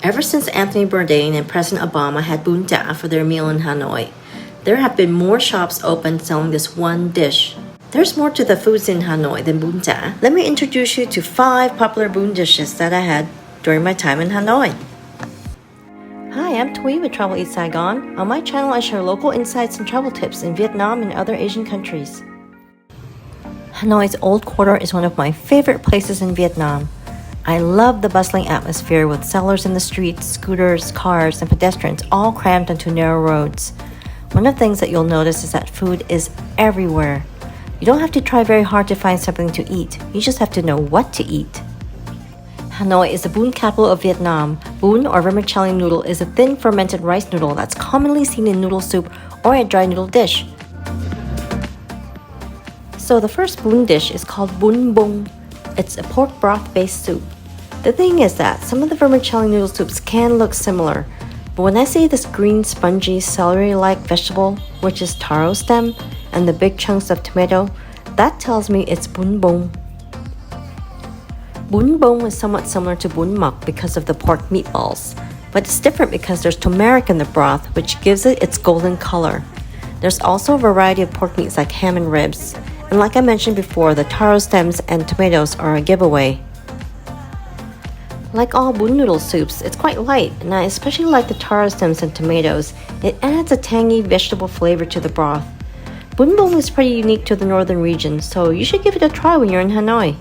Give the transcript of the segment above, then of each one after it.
Ever since Anthony Bourdain and President Obama had Bún Thang for their meal in Hanoi, there have been more shops open selling this one dish. There's more to the foods in Hanoi than Bún Thang. Let me introduce you to 5 popular bún dishes that I had during my time in Hanoi. Hi, I'm Thuỷ with Travel Eat Saigon. On my channel, I share local insights and travel tips in Vietnam and other Asian countries. Hanoi's Old Quarter is one of my favorite places in Vietnam. I love the bustling atmosphere with sellers in the streets, scooters, cars, and pedestrians all crammed onto narrow roads. One of the things that you'll notice is that food is everywhere. You don't have to try very hard to find something to eat. You just have to know what to eat. Hanoi is the bún capital of Vietnam. Bún or vermicelli noodle is a thin fermented rice noodle that's commonly seen in noodle soup or a dry noodle dish. So the first bún dish is called Bún Bung. It's a pork broth-based soup. The thing is that some of the vermicelli noodle soups can look similar, but when I say this green, spongy, celery-like vegetable, which is taro stem, and the big chunks of tomato, that tells me it's Bún Bung. Bún Bung is somewhat similar to Bún Mộc because of the pork meatballs, but it's different because there's turmeric in the broth, which gives it its golden color. There's also a variety of pork meats like ham and ribs, and like I mentioned before, the taro stems and tomatoes are a giveaway. Like all bún noodle soups, it's quite light, and I especially like the taro stems and tomatoes. It adds a tangy vegetable flavor to the broth. Bún Bung is pretty unique to the northern region, so you should give it a try when you're in Hanoi.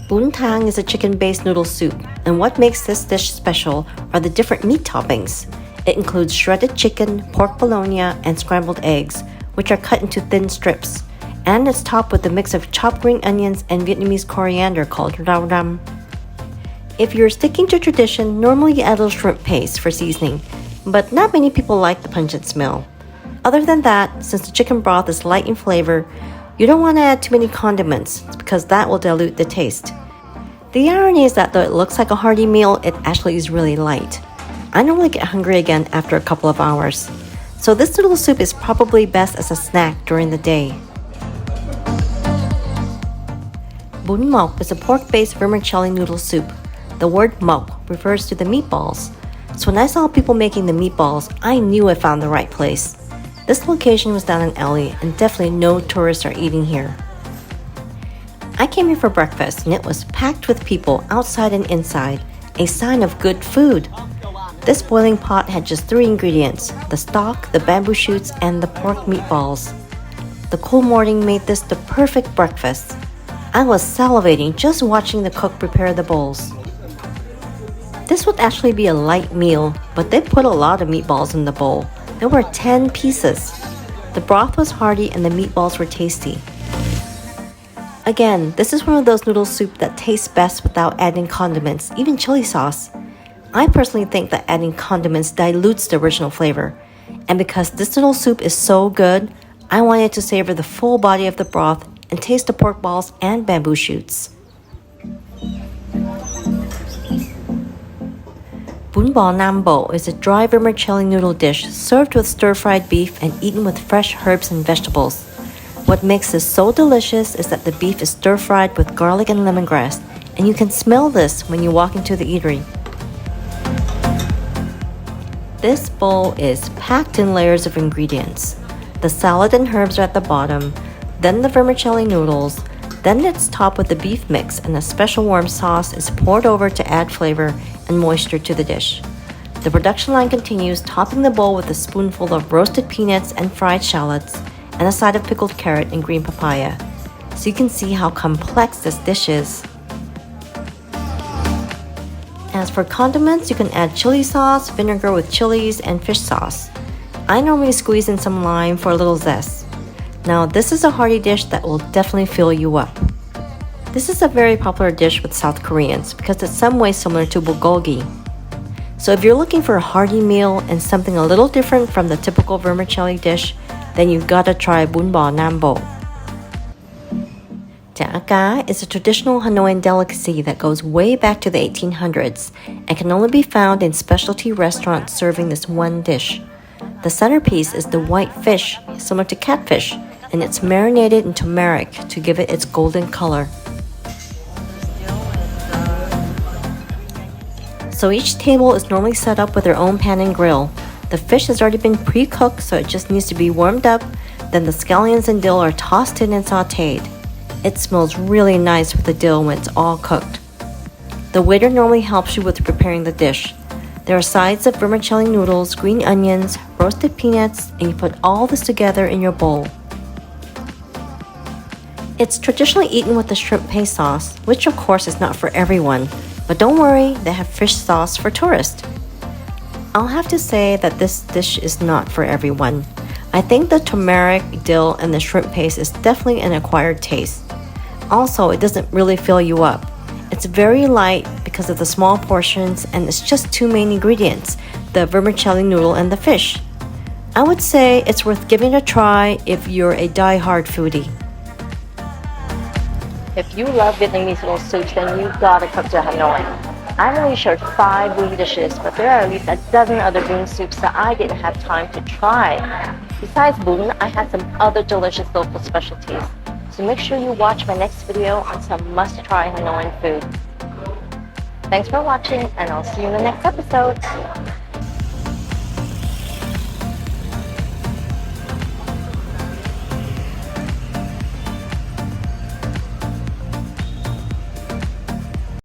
Bún Thang is a chicken-based noodle soup, and what makes this dish special are the different meat toppings. It includes shredded chicken, pork bologna, and scrambled eggs, which are cut into thin strips, and it's topped with a mix of chopped green onions and Vietnamese coriander called rau răm. If you're sticking to tradition, normally you add a little shrimp paste for seasoning, but not many people like the pungent smell. Other than that, since the chicken broth is light in flavor, you don't want to add too many condiments because that will dilute the taste. The irony is that though it looks like a hearty meal, it actually is really light. I normally get hungry again after a couple of hours. So this noodle soup is probably best as a snack during the day. Bún Mộc is a pork-based vermicelli noodle soup. The word mộc refers to the meatballs. So when I saw people making the meatballs, I knew I found the right place. This location was down an alley and definitely no tourists are eating here. I came here for breakfast and it was packed with people outside and inside, a sign of good food. This boiling pot had just 3 ingredients: the stock, the bamboo shoots, and the pork meatballs. The cool morning made this the perfect breakfast. I was salivating just watching the cook prepare the bowls. This would actually be a light meal, but they put a lot of meatballs in the bowl. There were 10 pieces. The broth was hearty and the meatballs were tasty. Again, this is one of those noodle soup that tastes best without adding condiments, even chili sauce. I personally think that adding condiments dilutes the original flavor. And because this noodle soup is so good, I wanted to savor the full body of the broth and taste the pork balls and bamboo shoots. Bún Bò Nam Bộ is a dry vermicelli noodle dish served with stir-fried beef and eaten with fresh herbs and vegetables. What makes this so delicious is that the beef is stir-fried with garlic and lemongrass, and you can smell this when you walk into the eatery. This bowl is packed in layers of ingredients. The salad and herbs are at the bottom, then the vermicelli noodles, then it's topped with the beef mix and a special warm sauce is poured over to add flavor and moisture to the dish. The production line continues, topping the bowl with a spoonful of roasted peanuts and fried shallots, and a side of pickled carrot and green papaya. So you can see how complex this dish is. As for condiments, you can add chili sauce, vinegar with chilies, and fish sauce. I normally squeeze in some lime for a little zest. Now this is a hearty dish that will definitely fill you up. This is a very popular dish with South Koreans because it's some way similar to bulgogi. So if you're looking for a hearty meal and something a little different from the typical vermicelli dish, then you've got to try Bún Bò Nam Bộ. Chả Cá is a traditional Hanoian delicacy that goes way back to the 1800s and can only be found in specialty restaurants serving this one dish. The centerpiece is the white fish, similar to catfish, and it's marinated in turmeric to give it its golden color. So each table is normally set up with their own pan and grill. The fish has already been pre-cooked, so it just needs to be warmed up. Then the scallions and dill are tossed in and sauteed. It smells really nice with the dill when it's all cooked. The waiter normally helps you with preparing the dish. There are sides of vermicelli noodles, green onions, roasted peanuts, and you put all this together in your bowl. It's traditionally eaten with the shrimp paste sauce, which of course is not for everyone. But don't worry, they have fish sauce for tourists. I'll have to say that this dish is not for everyone. I think the turmeric, dill, and the shrimp paste is definitely an acquired taste. Also, it doesn't really fill you up. It's very light because of the small portions and it's just two main ingredients, the vermicelli noodle and the fish. I would say it's worth giving a try if you're a die-hard foodie. If you love Vietnamese noodle soup, then you gotta come to Hanoi. I've only shared 5 Bún dishes, but there are at least a dozen other Bún soups that I didn't have time to try. Besides Bún, I had some other delicious local specialties. So make sure you watch my next video on some must-try Hanoian food. Thanks for watching, and I'll see you in the next episode.